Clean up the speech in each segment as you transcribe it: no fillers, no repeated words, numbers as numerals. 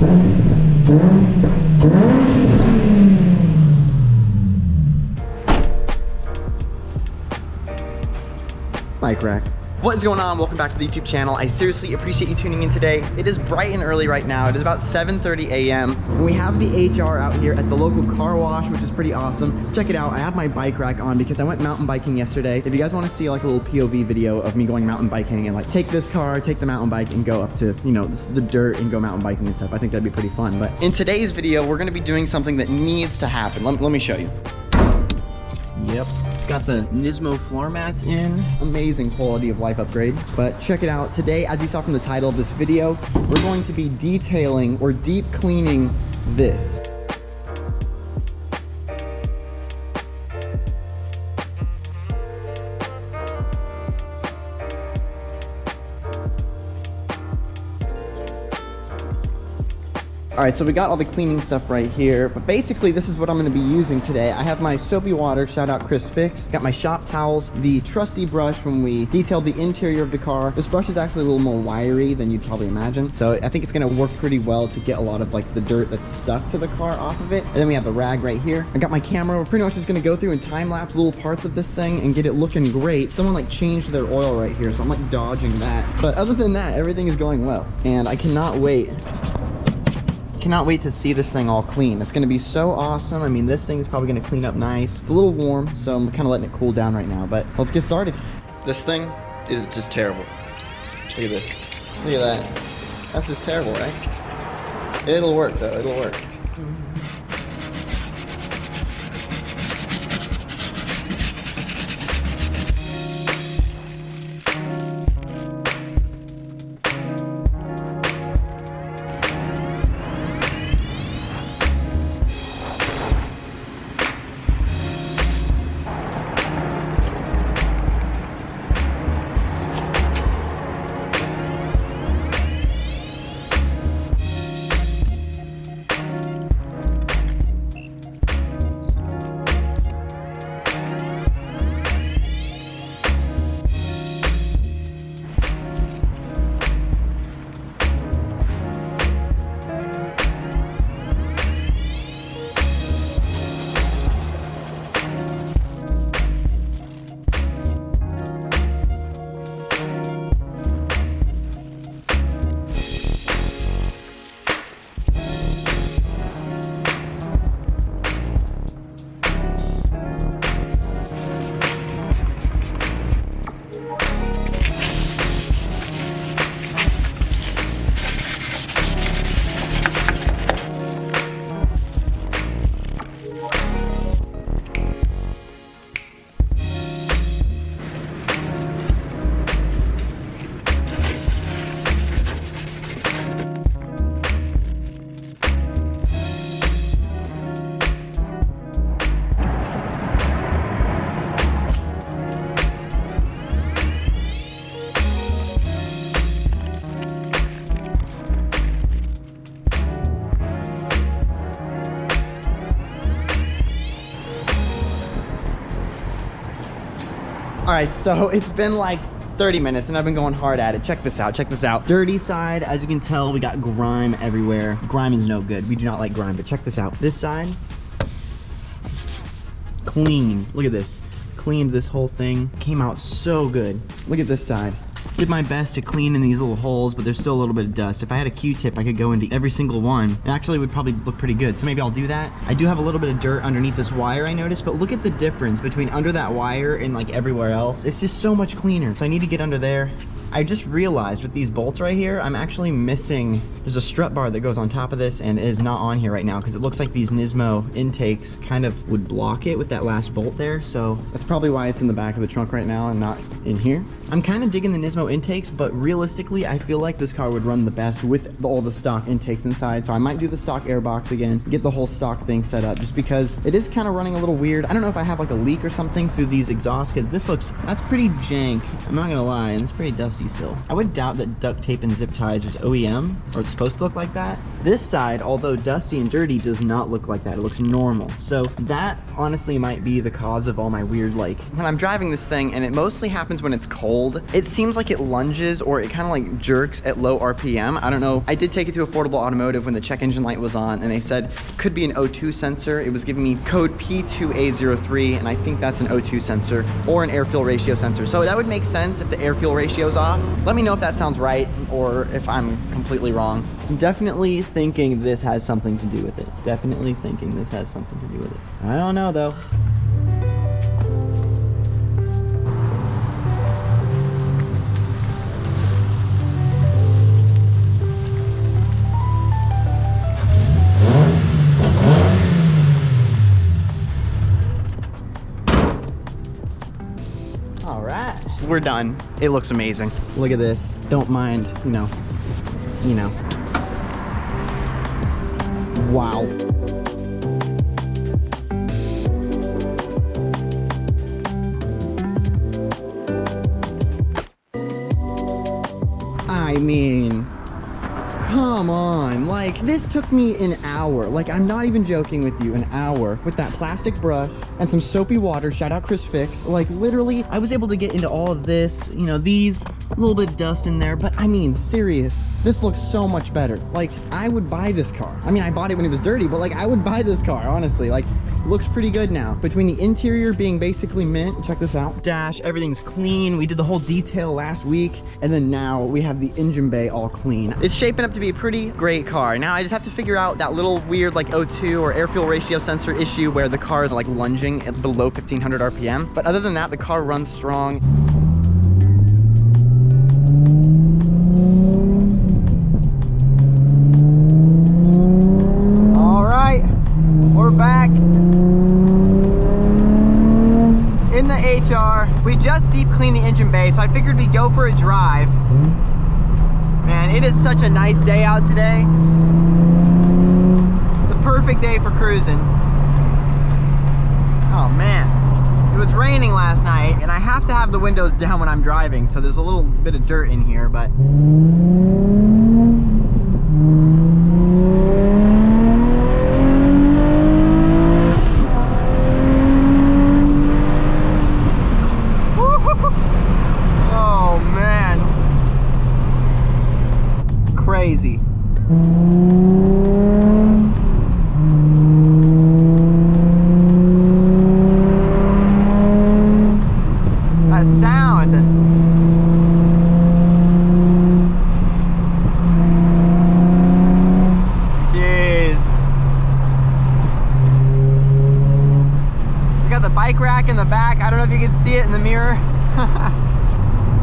Bike rack. What is going on? Welcome back to the YouTube channel. I seriously appreciate you tuning in today. It is bright and early right now. It is about 7:30 a.m. and we have the HR out here at the local car wash, which is pretty awesome. Check it out. I have my bike rack on because I went mountain biking yesterday. If you guys want to see like a little POV video of me going mountain biking and like take this car, take the mountain bike and go up to, you know, the dirt and go mountain biking and stuff, I think that'd be pretty fun. But in today's video, we're going to be doing something that needs to happen. Let me show you. Yep. Got the Nismo floor mats in. Amazing quality of life upgrade. But check it out. Today, as you saw from the title of this video, we're going to be detailing or deep cleaning this. All right, so we got all the cleaning stuff right here, but basically this is what I'm gonna be using today. I have my soapy water, shout out Chris Fix. Got my shop towels, the trusty brush when we detailed the interior of the car. This brush is actually a little more wiry than you'd probably imagine. So I think it's gonna work pretty well to get a lot of like the dirt that's stuck to the car off of it. And then we have the rag right here. I got my camera. We're pretty much just gonna go through and time lapse little parts of this thing and get it looking great. Someone like changed their oil right here, so I'm like dodging that. But other than that, everything is going well. And I cannot wait to see this thing all clean. It's gonna be so awesome. I mean, this thing is probably gonna clean up nice. It's a little warm, so I'm kind of letting it cool down right now, but let's get started. This thing is just terrible. Look at this. Look at that. That's just terrible, right? It'll work though, it'll work. All right, so it's been like 30 minutes and I've been going hard at it. Check this out, check this out. Dirty side, as you can tell, we got grime everywhere. Grime is no good. We do not like grime, but check this out. This side, clean. Look at this. Cleaned this whole thing. Came out so good. Look at this side. Did my best to clean in these little holes, but there's still a little bit of dust. If I had a Q-tip, I could go into every single one. It actually would probably look pretty good, so maybe I'll do that. I do have a little bit of dirt underneath this wire, I noticed, but look at the difference between under that wire and like everywhere else. It's just so much cleaner, so I need to get under there. I just realized with these bolts right here, I'm actually missing, there's a strut bar that goes on top of this and it is not on here right now because it looks like these Nismo intakes kind of would block it with that last bolt there. So that's probably why it's in the back of the trunk right now and not in here. I'm kind of digging the Nismo intakes, but realistically, I feel like this car would run the best with all the stock intakes inside. So I might do the stock airbox again, get the whole stock thing set up just because it is kind of running a little weird. I don't know if I have like a leak or something through these exhausts because this looks, that's pretty jank. I'm not gonna lie, and it's pretty dusty still. I would doubt that duct tape and zip ties is OEM, or it's supposed to look like that. This side, although dusty and dirty, does not look like that. It looks normal. So that honestly might be the cause of all my weird, like, when I'm driving this thing, and it mostly happens when it's cold, it seems like it lunges or it kind of like jerks at low RPM. I don't know. I did take it to Affordable Automotive when the check engine light was on, and they said it could be an O2 sensor. It was giving me code P2A03, and I think that's an O2 sensor or an air fuel ratio sensor. So that would make sense if the air fuel ratio is off. Let me know if that sounds right or if I'm completely wrong. I'm definitely thinking this has something to do with it. Definitely thinking this has something to do with it. I don't know though. All right, we're done. It looks amazing. Look at this. Don't mind, you know. Wow. I mean, come on, like this took me an hour. Like I'm not even joking with you, an hour with that plastic brush and some soapy water. Shout out Chris Fix. Like literally, I was able to get into all of this, you know, these, a little bit of dust in there, but I mean, serious, this looks so much better. Like I would buy this car. I mean, I bought it when it was dirty, but like I would buy this car, honestly. Like looks pretty good now. Between the interior being basically mint, check this out. Dash, everything's clean. We did the whole detail last week, and then now we have the engine bay all clean. It's shaping up to be a pretty great car. Now I just have to figure out that little weird like O2 or air fuel ratio sensor issue where the car is like lunging at below 1500 RPM. But other than that, the car runs strong. All right, we're back in the HR. We just deep cleaned the engine bay, so I figured we'd go for a drive. Man, it is such a nice day out today. The perfect day for cruising. Oh man, it was raining last night, and I have to have the windows down when I'm driving, so there's a little bit of dirt in here, but crazy. That sound. Jeez. We got the bike rack in the back. I don't know if you can see it in the mirror.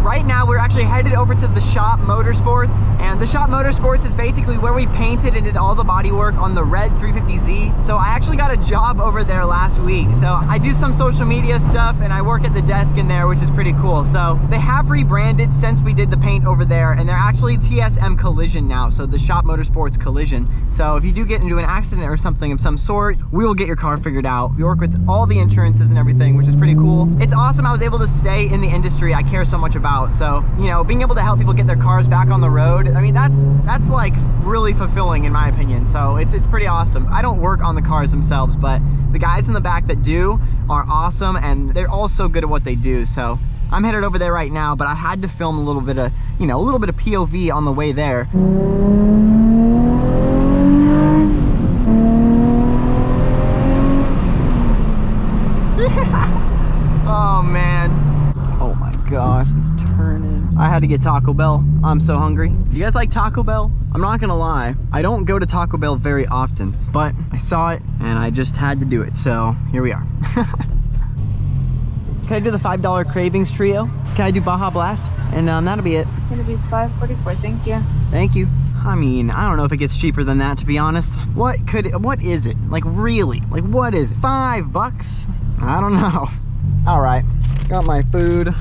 Right now we're actually headed over to the Shop Motorsports, and the Shop Motorsports is basically where we painted and did all the body work on the red 350Z. So I actually got a job over there last week. So I do some social media stuff and I work at the desk in there, which is pretty cool. So they have rebranded since we did the paint over there, and they're actually TSM Collision now. So the Shop Motorsports Collision. So if you do get into an accident or something of some sort, we will get your car figured out. We work with all the insurances and everything, which is pretty cool. It's awesome. I was able to stay in the industry I care so much about. So, you know, being able to help people get their cars back on the road, I mean, that's like really fulfilling in my opinion. So it's pretty awesome. I don't work on the cars themselves, but the guys in the back that do are awesome, and they're all so good at what they do. So I'm headed over there right now, but I had to film a little bit of, you know, a little bit of POV on the way there. Oh man. Oh my gosh, this turning. I had to get Taco Bell. I'm so hungry. You guys like Taco Bell? I'm not gonna lie, I don't go to Taco Bell very often, but I saw it and I just had to do it. So here we are. Can I do the $5 cravings trio? Can I do Baja Blast? And that'll be it. It's gonna be $5.44, thank you. Thank you. I mean, I don't know if it gets cheaper than that, to be honest. What is it? Like really? Like what is it? $5? I don't know. All right, got my food.